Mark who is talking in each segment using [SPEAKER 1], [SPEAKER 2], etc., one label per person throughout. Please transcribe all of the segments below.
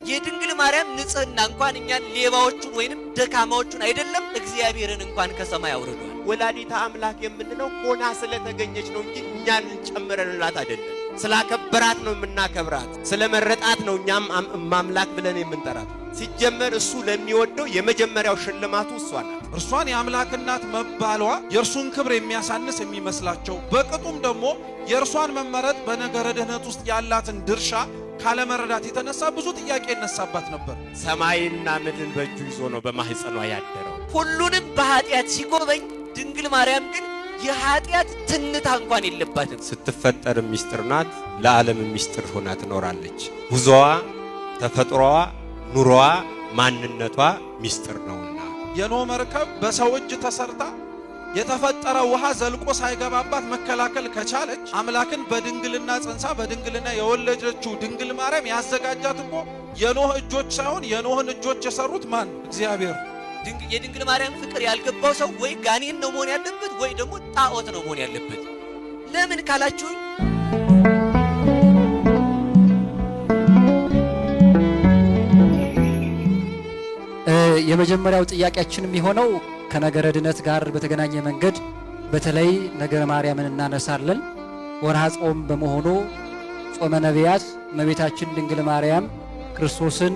[SPEAKER 1] የድንግል ማርያም ንጽህና እንኳን እኛን ሌባዎቹን ወይንም ደካማዎቹን አይደለም እግዚአብሔርን እንኳን ከሰማይ አውርዷል።
[SPEAKER 2] ወላዲተ አምላክ የምንለው ሆና ስለተገኘች ነው እንጂ እኛን ጨምረንላት አይደለም። ስላከበራት ነው የምናከብራት፣ ስለመረጣት ነው እኛም ማምላክ ብለን የምንጠራት። ሲጀመር እሱ ለሚወደው የመጀመሪያው ሽልማቱ እሷ ናት።
[SPEAKER 3] እርሷን የአምላክ እናት መባሏ የእርሱን ክብር የሚያሳንስ የሚመስላቸው፣ በቅጡም ደግሞ የእርሷን መመረጥ በነገረ ድኅነት ውስጥ ያላትን ድርሻ ካለመረዳት የተነሳ ብዙ ጥያቄ ይነሳባት ነበር።
[SPEAKER 2] ሰማይና ምድርን በእጁ ይዞ ነው በማህፀኗ ያደረው።
[SPEAKER 1] ሁሉንም በኃጢአት ሲጎበኝ ድንግል ማርያም ግን የኃጢአት ትንታ እንኳን የለባትም።
[SPEAKER 2] ስትፈጠር ሚስጥር ናት፣ ለዓለም ሚስጥር ሆና ትኖራለች። ጉዞዋ፣ ተፈጥሮዋ፣ ኑሮዋ፣ ማንነቷ ሚስጥር ነውና
[SPEAKER 3] የኖህ መርከብ በሰው እጅ ተሰርታ የተፈጠረ ውሃ ዘልቆ ሳይገባባት መከላከል ከቻለች አምላክን በድንግልና ጸንሳ በድንግልና የወለደችው ድንግል ማርያም ያዘጋጃት እኮ የኖህ እጆች ሳይሆን የኖህን እጆች የሰሩት ማን? እግዚአብሔር።
[SPEAKER 1] የድንግል ማርያም ፍቅር ያልገባው ሰው ወይ ጋኔን ነው መሆን ያለበት ወይ ደግሞ ጣዖት ነው መሆን ያለበት። ለምን ካላችሁኝ
[SPEAKER 4] የመጀመሪያው ጥያቄያችን የሚሆነው ከነገረ ድነት ጋር በተገናኘ መንገድ በተለይ ነገረ ማርያምን እናነሳለን። ወርሃ ጾም በመሆኑ ጾመ ነቢያት እመቤታችን ድንግል ማርያም ክርስቶስን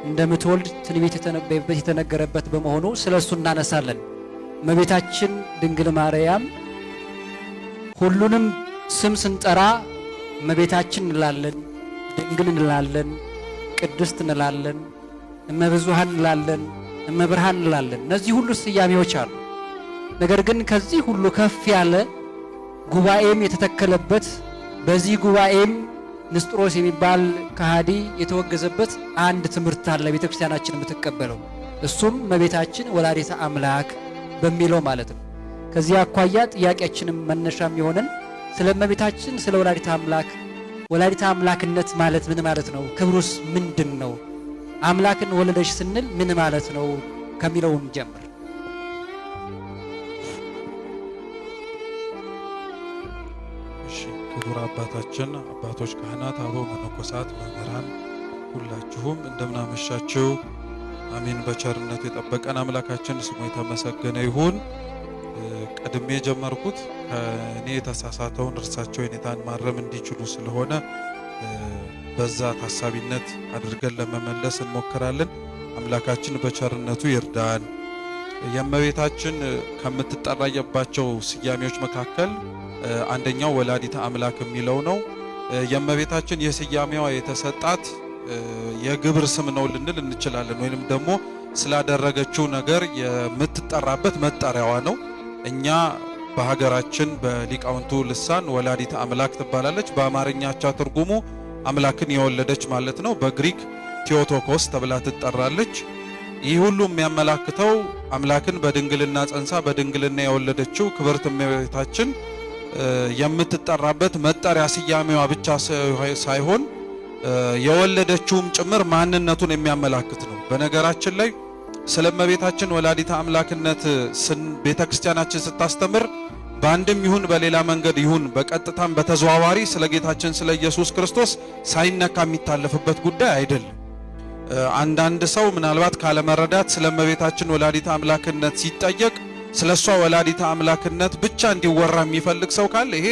[SPEAKER 4] እንደምትወልድ ትንቢት የተነገረበት በመሆኑ ስለሱ እናነሳለን። እመቤታችን ድንግል ማርያም ሁሉንም ስም ስንጠራ እመቤታችን እንላለን፣ ድንግል እንላለን፣ ቅድስት እንላለን፣ እመብዙሃን እንላለን፣ እመብርሃን እንላለን። እነዚህ ሁሉ ስያሜዎች አሉ። ነገር ግን ከዚህ ሁሉ ከፍ ያለ ጉባኤም የተተከለበት በዚህ ጉባኤም ንስጥሮስ የሚባል ከሃዲ የተወገዘበት አንድ ትምህርት አለ ቤተክርስቲያናችን የምትቀበለው። እሱም እመቤታችን ወላዲተ አምላክ በሚለው ማለት ነው። ከዚህ አኳያ ጥያቄያችንም መነሻም የሆነን ስለ እመቤታችን ስለ ወላዲተ አምላክ ወላዲተ አምላክነት ማለት ምን ማለት ነው? ክብሩስ ምንድን ነው? አምላክን ወለደች ስንል ምን ማለት ነው ከሚለውን ጀምር።
[SPEAKER 3] እሺ፣ ክቡር አባታችን፣ አባቶች፣ ካህናት፣ አበው መነኮሳት፣ መምህራን ሁላችሁም እንደምናመሻችሁ። አሜን። በቸርነቱ የጠበቀን አምላካችን ስሙ የተመሰገነ ይሁን። ቀድሜ ጀመርኩት ከኔ የተሳሳተውን እርሳቸው የኔታን ማረም እንዲችሉ ስለሆነ በዛ ታሳቢነት አድርገን ለመመለስ እንሞክራለን። አምላካችን በቸርነቱ ይርዳን። የእመቤታችን ከምትጠራየባቸው ስያሜዎች መካከል አንደኛው ወላዲተ አምላክ የሚለው ነው። የእመቤታችን የስያሜዋ የተሰጣት የግብር ስም ነው ልንል እንችላለን፣ ወይንም ደግሞ ስላደረገችው ነገር የምትጠራበት መጠሪያዋ ነው። እኛ በሀገራችን በሊቃውንቱ ልሳን ወላዲተ አምላክ ትባላለች። በአማርኛቻ ትርጉሙ አምላክን የወለደች ማለት ነው። በግሪክ ቴዎቶኮስ ተብላ ትጠራለች። ይህ ሁሉ የሚያመላክተው አምላክን በድንግልና ጸንሳ በድንግልና የወለደችው ክብርት እመቤታችን የምትጠራበት መጠሪያ ስያሜዋ ብቻ ሳይሆን የወለደችውም ጭምር ማንነቱን የሚያመላክት ነው። በነገራችን ላይ ስለ እመቤታችን ወላዲተ አምላክነት ቤተክርስቲያናችን ስታስተምር በአንድም ይሁን በሌላ መንገድ ይሁን በቀጥታም በተዘዋዋሪ ስለ ጌታችን ስለ ኢየሱስ ክርስቶስ ሳይነካ የሚታለፍበት ጉዳይ አይደለም። አንዳንድ ሰው ምናልባት ካለመረዳት ስለ እመቤታችን ወላዲተ አምላክነት ሲጠየቅ ስለሷ ወላዲተ አምላክነት ብቻ እንዲወራ የሚፈልግ ሰው ካለ ይሄ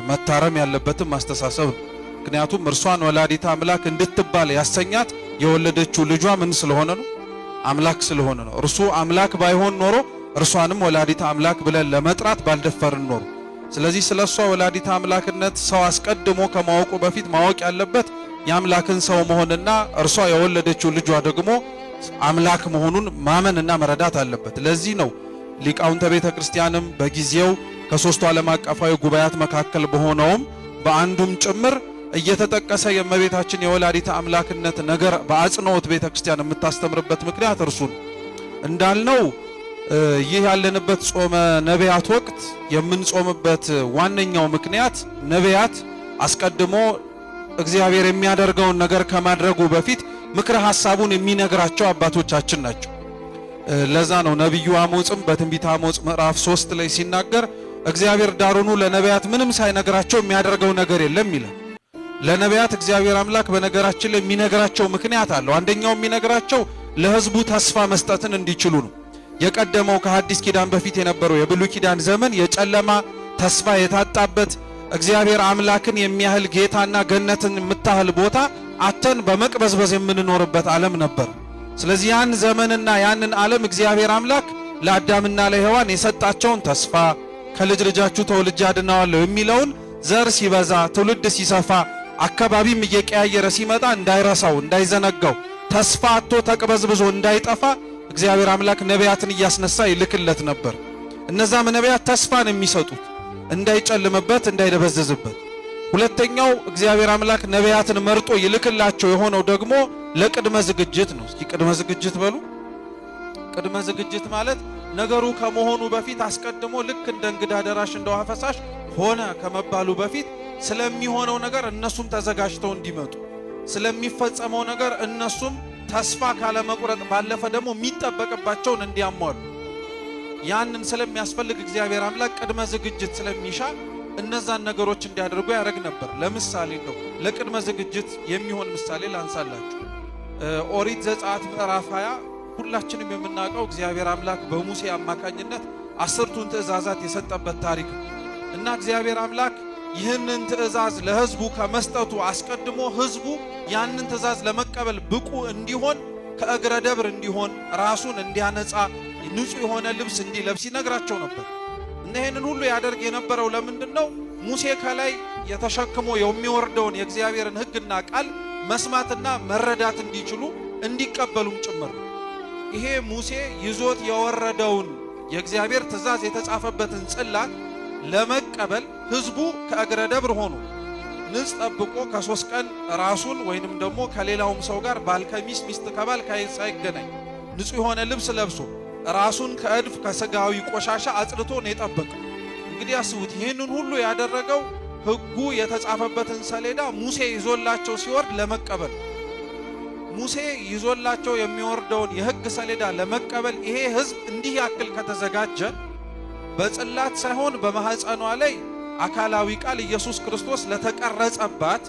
[SPEAKER 3] መታረም ያለበትም ማስተሳሰብ ነው። ምክንያቱም እርሷን ወላዲተ አምላክ እንድትባል ያሰኛት የወለደችው ልጇ ምን ስለሆነ ነው? አምላክ ስለሆነ ነው። እርሱ አምላክ ባይሆን ኖሮ እርሷንም ወላዲተ አምላክ ብለን ለመጥራት ባልደፈርን ኖሮ። ስለዚህ ስለሷ ወላዲተ አምላክነት ሰው አስቀድሞ ከማወቁ በፊት ማወቅ ያለበት የአምላክን ሰው መሆንና እርሷ የወለደችው ልጇ ደግሞ አምላክ መሆኑን ማመንና መረዳት አለበት። ለዚህ ነው ሊቃውንተ ቤተ ክርስቲያንም በጊዜው ከሶስቱ ዓለም አቀፋዊ ጉባኤያት መካከል በሆነውም በአንዱም ጭምር እየተጠቀሰ የእመቤታችን የወላዲተ አምላክነት ነገር በአጽንኦት ቤተ ክርስቲያን የምታስተምርበት ምክንያት እርሱን እንዳልነው ይህ ያለንበት ጾመ ነቢያት ወቅት የምንጾምበት ዋነኛው ምክንያት ነቢያት አስቀድሞ እግዚአብሔር የሚያደርገውን ነገር ከማድረጉ በፊት ምክረ ሐሳቡን የሚነግራቸው አባቶቻችን ናቸው። ለዛ ነው ነቢዩ አሞጽም በትንቢተ አሞጽ ምዕራፍ 3 ላይ ሲናገር እግዚአብሔር ዳሩኑ ለነቢያት ምንም ሳይነግራቸው የሚያደርገው ነገር የለም ይላል። ለነቢያት እግዚአብሔር አምላክ በነገራችን ላይ የሚነግራቸው ምክንያት አለው። አንደኛው የሚነግራቸው ለሕዝቡ ተስፋ መስጠትን እንዲችሉ ነው። የቀደመው ከሐዲስ ኪዳን በፊት የነበረው የብሉይ ኪዳን ዘመን የጨለማ ተስፋ የታጣበት እግዚአብሔር አምላክን የሚያህል ጌታና ገነትን የምታህል ቦታ አተን በመቅበዝበዝ የምንኖርበት ዓለም ነበር። ስለዚህ ያን ዘመንና ያንን ዓለም እግዚአብሔር አምላክ ለአዳምና ለሔዋን የሰጣቸውን ተስፋ ከልጅ ልጃችሁ ተወልጄ አድናዋለሁ የሚለውን ዘር ሲበዛ ትውልድ ሲሰፋ አካባቢም እየቀያየረ ሲመጣ እንዳይረሳው እንዳይዘነጋው ተስፋ አጥቶ ተቅበዝብዞ እንዳይጠፋ እግዚአብሔር አምላክ ነቢያትን እያስነሳ ይልክለት ነበር። እነዛም ነቢያት ተስፋን የሚሰጡት እንዳይጨልምበት እንዳይደበዘዝበት። ሁለተኛው እግዚአብሔር አምላክ ነቢያትን መርጦ ይልክላቸው የሆነው ደግሞ ለቅድመ ዝግጅት ነው። እስኪ ቅድመ ዝግጅት በሉ። ቅድመ ዝግጅት ማለት ነገሩ ከመሆኑ በፊት አስቀድሞ ልክ እንደ እንግዳ ደራሽ እንደ ውሃ ፈሳሽ ሆነ ከመባሉ በፊት ስለሚሆነው ነገር እነሱም ተዘጋጅተው እንዲመጡ፣ ስለሚፈጸመው ነገር እነሱም ተስፋ ካለመቁረጥ ባለፈ ደግሞ የሚጠበቅባቸውን እንዲያሟሉ ያንን ስለሚያስፈልግ እግዚአብሔር አምላክ ቅድመ ዝግጅት ስለሚሻ እነዛን ነገሮች እንዲያደርጉ ያደርግ ነበር። ለምሳሌ ነው ለቅድመ ዝግጅት የሚሆን ምሳሌ ላንሳላችሁ። ኦሪት ዘጸአት ምዕራፍ 20 ሁላችንም የምናውቀው እግዚአብሔር አምላክ በሙሴ አማካኝነት 10ቱን ትእዛዛት የሰጠበት ታሪክ እና እግዚአብሔር አምላክ ይህንን ትእዛዝ ለሕዝቡ ከመስጠቱ አስቀድሞ ሕዝቡ ያንን ትእዛዝ ለመቀበል ብቁ እንዲሆን ከእግረ ደብር እንዲሆን ራሱን እንዲያነጻ ንጹህ የሆነ ልብስ እንዲለብስ ይነግራቸው ነበር። እና ይህንን ሁሉ ያደርግ የነበረው ለምንድን ነው? ሙሴ ከላይ የተሸክሞ የሚወርደውን የእግዚአብሔርን ሕግና ቃል መስማትና መረዳት እንዲችሉ እንዲቀበሉም ጭምር ነው። ይሄ ሙሴ ይዞት የወረደውን የእግዚአብሔር ትእዛዝ የተጻፈበትን ጽላት ለመቀበል ሕዝቡ ከእግረ ደብር ሆኖ ንጽ ጠብቆ ከ3 ቀን ራሱን ወይንም ደግሞ ከሌላውም ሰው ጋር ባል ከሚስት ሚስት ከባል ሳይገናኝ ንጹህ የሆነ ልብስ ለብሶ ራሱን ከእድፍ ከስጋዊ ቆሻሻ አጽድቶ ነው የጠበቀው። እንግዲህ አስቡት፣ ይህንን ሁሉ ያደረገው ሕጉ የተጻፈበትን ሰሌዳ ሙሴ ይዞላቸው ሲወርድ ለመቀበል። ሙሴ ይዞላቸው የሚወርደውን የሕግ ሰሌዳ ለመቀበል ይሄ ሕዝብ እንዲህ ያክል ከተዘጋጀ በጽላት ሳይሆን በማህፀኗ ላይ አካላዊ ቃል ኢየሱስ ክርስቶስ ለተቀረጸባት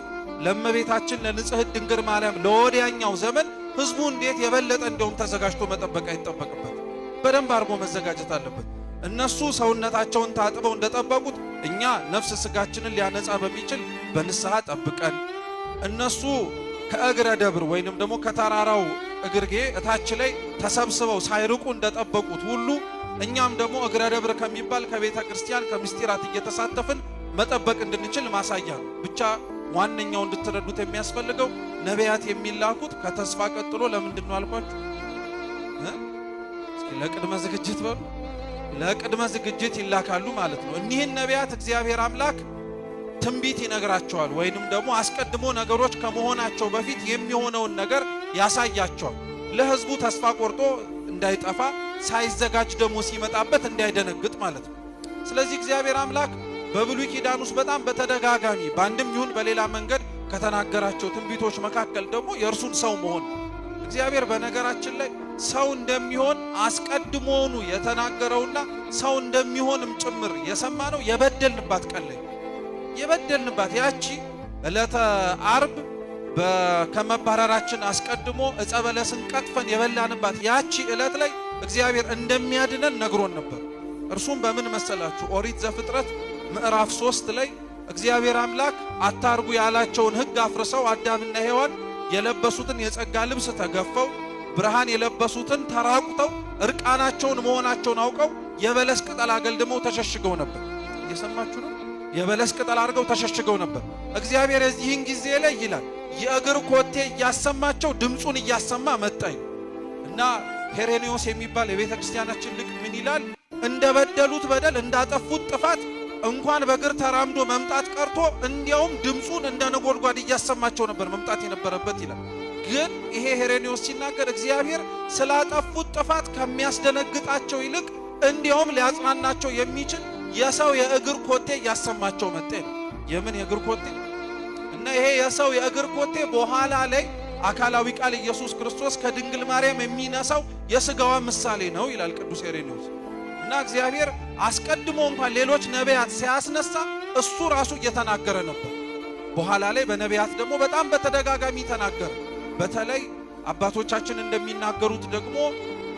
[SPEAKER 3] ለእመቤታችን ለንጽሕት ድንግል ማርያም ለወዲያኛው ዘመን ሕዝቡ እንዴት የበለጠ እንደውም ተዘጋጅቶ መጠበቅ አይጠበቅበት፣ በደንብ አድርጎ መዘጋጀት አለበት። እነሱ ሰውነታቸውን ታጥበው እንደጠበቁት እኛ ነፍስ ስጋችንን ሊያነጻ በሚችል በንስሐ ጠብቀን፣ እነሱ ከእግረ ደብር ወይንም ደግሞ ከተራራው እግርጌ እታች ላይ ተሰብስበው ሳይርቁ እንደጠበቁት ሁሉ እኛም ደግሞ እግረ ደብር ከሚባል ከቤተ ክርስቲያን ከምስጢራት እየተሳተፍን መጠበቅ እንድንችል ማሳያ ነው። ብቻ ዋነኛው እንድትረዱት የሚያስፈልገው ነቢያት የሚላኩት ከተስፋ ቀጥሎ ለምንድን ነው አልኳችሁ? እስኪ ለቅድመ ዝግጅት በሉ። ለቅድመ ዝግጅት ይላካሉ ማለት ነው። እኒህን ነቢያት እግዚአብሔር አምላክ ትንቢት ይነግራቸዋል፣ ወይንም ደግሞ አስቀድሞ ነገሮች ከመሆናቸው በፊት የሚሆነውን ነገር ያሳያቸዋል። ለሕዝቡ ተስፋ ቆርጦ እንዳይጠፋ ሳይዘጋጅ ደግሞ ሲመጣበት እንዳይደነግጥ ማለት ነው። ስለዚህ እግዚአብሔር አምላክ በብሉይ ኪዳን ውስጥ በጣም በተደጋጋሚ በአንድም ይሁን በሌላ መንገድ ከተናገራቸው ትንቢቶች መካከል ደግሞ የእርሱን ሰው መሆን ነው። እግዚአብሔር በነገራችን ላይ ሰው እንደሚሆን አስቀድሞውኑ የተናገረውና ሰው እንደሚሆንም ጭምር የሰማነው የበደልንባት ቀን ላይ የበደልንባት ያቺ ዕለተ ዓርብ ከመባረራችን አስቀድሞ ዕፀ በለስን ቀጥፈን የበላንባት ያቺ ዕለት ላይ እግዚአብሔር እንደሚያድነን ነግሮን ነበር። እርሱም በምን መሰላችሁ? ኦሪት ዘፍጥረት ምዕራፍ 3 ላይ እግዚአብሔር አምላክ አታርጉ ያላቸውን ሕግ አፍርሰው አዳምና ሔዋን የለበሱትን የጸጋ ልብስ ተገፈው ብርሃን የለበሱትን ተራቁተው እርቃናቸውን መሆናቸውን አውቀው የበለስ ቅጠል አገልድመው ተሸሽገው ነበር። እየሰማችሁ ነው? የበለስ ቅጠል አድርገው ተሸሽገው ነበር። እግዚአብሔር የዚህን ጊዜ ላይ ይላል የእግር ኮቴ እያሰማቸው ድምፁን እያሰማ መጣኝ እና ሄሬኔዎስ የሚባል የቤተ ክርስቲያናችን ሊቅ ምን ይላል? እንደበደሉት በደል እንዳጠፉት ጥፋት እንኳን በእግር ተራምዶ መምጣት ቀርቶ እንዲያውም ድምፁን እንደ ነጎድጓድ እያሰማቸው ነበር መምጣት የነበረበት ይላል። ግን ይሄ ሄሬኔዎስ ሲናገር እግዚአብሔር ስላጠፉት ጥፋት ከሚያስደነግጣቸው ይልቅ እንዲያውም ሊያጽናናቸው የሚችል የሰው የእግር ኮቴ እያሰማቸው መጣ ነው። የምን የእግር ኮቴ? እና ይሄ የሰው የእግር ኮቴ በኋላ ላይ አካላዊ ቃል ኢየሱስ ክርስቶስ ከድንግል ማርያም የሚነሳው የሥጋዋ ምሳሌ ነው ይላል ቅዱስ ሄሬኔዎስ። እና እግዚአብሔር አስቀድሞ እንኳን ሌሎች ነቢያት ሲያስነሳ እሱ ራሱ እየተናገረ ነበር። በኋላ ላይ በነቢያት ደግሞ በጣም በተደጋጋሚ ተናገረ። በተለይ አባቶቻችን እንደሚናገሩት ደግሞ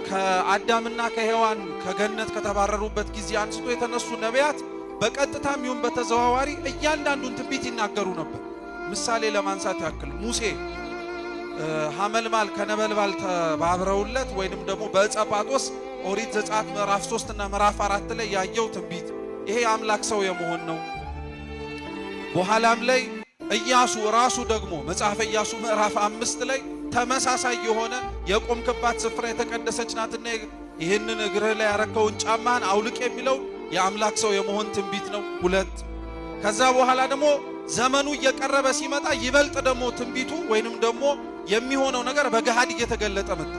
[SPEAKER 3] ከአዳምና ከሔዋን ከገነት ከተባረሩበት ጊዜ አንስቶ የተነሱ ነቢያት በቀጥታም ይሁን በተዘዋዋሪ እያንዳንዱን ትንቢት ይናገሩ ነበር። ምሳሌ ለማንሳት ያክል ሙሴ ሐመልማል ከነበልባል ተባብረውለት ወይንም ደግሞ በዕፀ ጳጦስ ኦሪት ዘጸአት ምዕራፍ 3 እና ምዕራፍ 4 ላይ ያየው ትንቢት ይሄ አምላክ ሰው የመሆን ነው። በኋላም ላይ ኢያሱ ራሱ ደግሞ መጽሐፈ ኢያሱ ምዕራፍ 5 ላይ ተመሳሳይ የሆነ የቆምክባት ስፍራ የተቀደሰች ናትና ይህንን እግርህ ላይ ያረከውን ጫማህን አውልቅ የሚለው የአምላክ ሰው የመሆን ትንቢት ነው። 2 ከዛ በኋላ ደግሞ ዘመኑ እየቀረበ ሲመጣ ይበልጥ ደግሞ ትንቢቱ ወይንም ደግሞ የሚሆነው ነገር በገሃድ እየተገለጠ መጣ።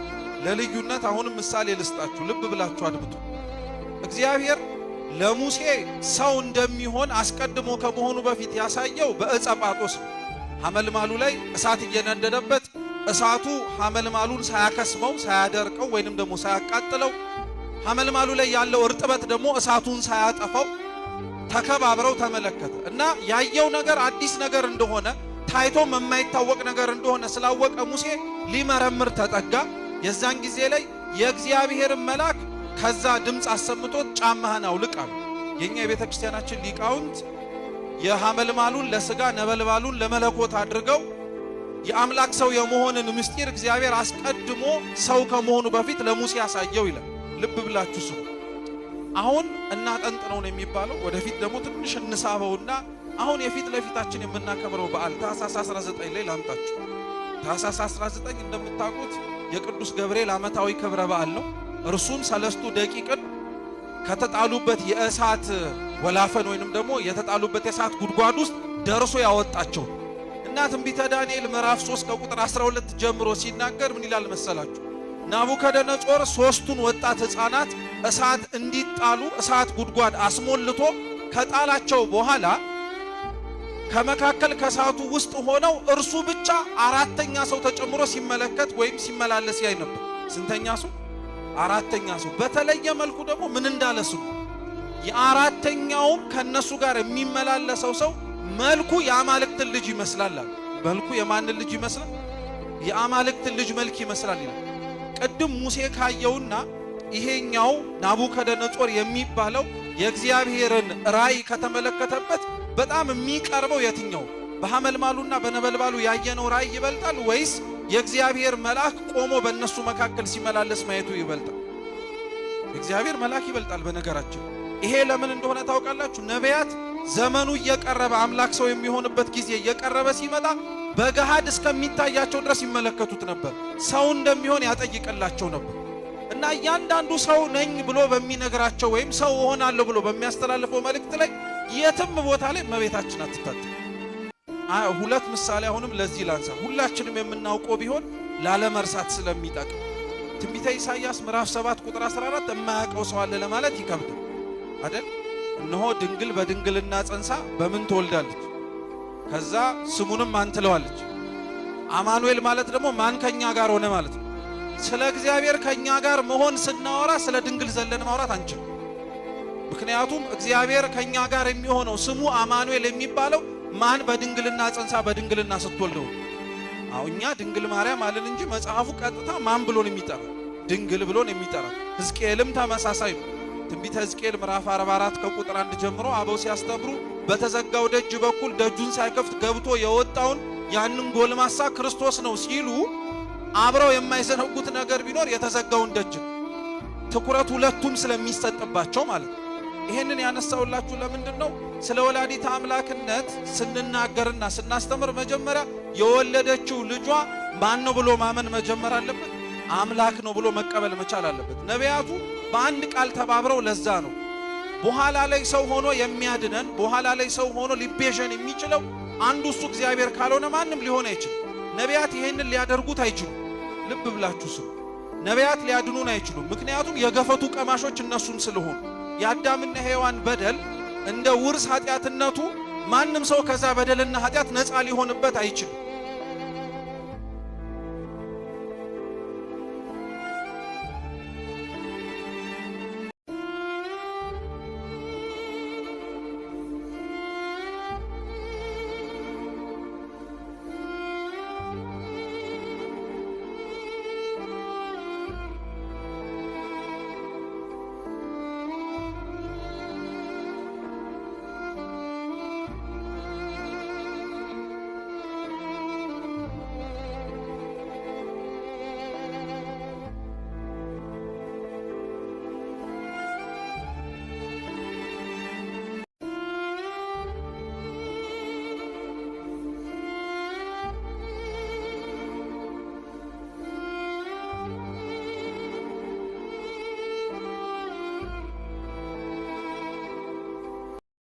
[SPEAKER 3] ለልዩነት አሁንም ምሳሌ ልስጣችሁ፣ ልብ ብላችሁ አድምጡ። እግዚአብሔር ለሙሴ ሰው እንደሚሆን አስቀድሞ ከመሆኑ በፊት ያሳየው በዕፀ ጳጦስ ነው። ሐመልማሉ ላይ እሳት እየነደደበት እሳቱ ሐመልማሉን ሳያከስመው ሳያደርቀው ወይንም ደግሞ ሳያቃጥለው ሐመልማሉ ላይ ያለው እርጥበት ደግሞ እሳቱን ሳያጠፋው ተከባብረው ተመለከተ እና ያየው ነገር አዲስ ነገር እንደሆነ ታይቶም የማይታወቅ ነገር እንደሆነ ስላወቀ ሙሴ ሊመረምር ተጠጋ። የዛን ጊዜ ላይ የእግዚአብሔርን መልአክ ከዛ ድምፅ አሰምቶት ጫማህን አውልቅ አለ። የኛ የቤተ ክርስቲያናችን ሊቃውንት የሐመልማሉን ለሥጋ ነበልባሉን ለመለኮት አድርገው የአምላክ ሰው የመሆንን ምስጢር እግዚአብሔር አስቀድሞ ሰው ከመሆኑ በፊት ለሙሴ ያሳየው ይላል። ልብ ብላችሁ ስሙ። አሁን እናጠንጥነው ነው የሚባለው። ወደፊት ደግሞ ትንሽ እንሳበውና አሁን የፊት ለፊታችን የምናከብረው በዓል ታኅሳስ 19 ላይ ላምጣችሁ። ታኅሳስ 19 እንደምታውቁት የቅዱስ ገብርኤል ዓመታዊ ክብረ በዓል ነው። እርሱም 3 ደቂቅን ከተጣሉበት የእሳት ወላፈን ወይንም ደግሞ የተጣሉበት የእሳት ጉድጓድ ውስጥ ደርሶ ያወጣቸው እና ትንቢተ ዳንኤል ምዕራፍ 3 ከቁጥር 12 ጀምሮ ሲናገር ምን ይላል መሰላችሁ? ናቡከደነጾር 3ቱን ወጣት ሕፃናት እሳት እንዲጣሉ እሳት ጉድጓድ አስሞልቶ ከጣላቸው በኋላ ከመካከል ከእሳቱ ውስጥ ሆነው እርሱ ብቻ 4ኛ ሰው ተጨምሮ ሲመለከት ወይም ሲመላለስ ያይ ነበር። ስንተኛ ሰው? 4ኛ ሰው። በተለየ መልኩ ደግሞ ምን እንዳለሱ የ4ኛውም ከነሱ ጋር የሚመላለሰው ሰው መልኩ የአማልክትን ልጅ ይመስላል። መልኩ የማንን ልጅ ይመስላል? የአማልክትን ልጅ መልክ ይመስላል ይላል። ቅድም ሙሴ ካየውና ይሄኛው ናቡከደነጾር የሚባለው የእግዚአብሔርን ራእይ ከተመለከተበት በጣም የሚቀርበው የትኛው? በሐመልማሉና በነበልባሉ ያየነው ራእይ ይበልጣል ወይስ የእግዚአብሔር መልአክ ቆሞ በእነሱ መካከል ሲመላለስ ማየቱ ይበልጣል? የእግዚአብሔር መልአክ ይበልጣል። በነገራችን ይሄ ለምን እንደሆነ ታውቃላችሁ? ነቢያት ዘመኑ እየቀረበ አምላክ ሰው የሚሆንበት ጊዜ እየቀረበ ሲመጣ በገሃድ እስከሚታያቸው ድረስ ይመለከቱት ነበር። ሰው እንደሚሆን ያጠይቅላቸው ነበር እና እያንዳንዱ ሰው ነኝ ብሎ በሚነግራቸው ወይም ሰው እሆናለሁ ብሎ በሚያስተላልፈው መልእክት ላይ የትም ቦታ ላይ እመቤታችን አትታጣም። 2 ምሳሌ አሁንም ለዚህ ላንሳ፣ ሁላችንም የምናውቀው ቢሆን ላለመርሳት ስለሚጠቅም። ትንቢተ ኢሳይያስ ምዕራፍ 7 ቁጥር 14 የማያውቀው ሰው አለ ለማለት ይከብዳል አይደል? እነሆ ድንግል በድንግልና ጸንሳ በምን ትወልዳለች? ከዛ ስሙንም ማን ትለዋለች? አማኑኤል ማለት ደግሞ ማን ከኛ ጋር ሆነ ማለት ነው። ስለ እግዚአብሔር ከኛ ጋር መሆን ስናወራ ስለ ድንግል ዘለን ማውራት አንችልም። ምክንያቱም እግዚአብሔር ከኛ ጋር የሚሆነው ስሙ አማኑኤል የሚባለው ማን በድንግልና ጸንሳ በድንግልና ስትወልደው። እኛ ድንግል ማርያም አለን እንጂ መጽሐፉ ቀጥታ ማን ብሎን የሚጠራ? ድንግል ብሎን የሚጠራ። ሕዝቅኤልም ተመሳሳይ ነው። ትንቢተ ሕዝቅኤል ምዕራፍ 44 ከቁጥር 1 ጀምሮ አበው ሲያስተምሩ በተዘጋው ደጅ በኩል ደጁን ሳይከፍት ገብቶ የወጣውን ያንን ጎልማሳ ክርስቶስ ነው ሲሉ አብረው የማይዘነጉት ነገር ቢኖር የተዘጋውን ደጅ ትኩረት ሁለቱም ስለሚሰጥባቸው ማለት ነው። ይሄንን ያነሳውላችሁ ለምንድን ነው? ስለ ወላዲተ አምላክነት ስንናገርና ስናስተምር መጀመሪያ የወለደችው ልጇ ማን ነው ብሎ ማመን መጀመር አለበት። አምላክ ነው ብሎ መቀበል መቻል አለበት። ነቢያቱ በአንድ ቃል ተባብረው ለዛ ነው በኋላ ላይ ሰው ሆኖ የሚያድነን በኋላ ላይ ሰው ሆኖ ሊቤዠን የሚችለው አንዱ እሱ እግዚአብሔር ካልሆነ ማንም ሊሆን አይችልም። ነቢያት ይሄንን ሊያደርጉት አይችሉም። ልብ ብላችሁ ስሙ። ነቢያት ሊያድኑን አይችሉም። ምክንያቱም የገፈቱ ቀማሾች እነሱም ስለሆኑ የአዳምና ሔዋን በደል እንደ ውርስ ኃጢአትነቱ ማንም ሰው ከዛ በደልና ኃጢአት ነፃ ሊሆንበት አይችልም።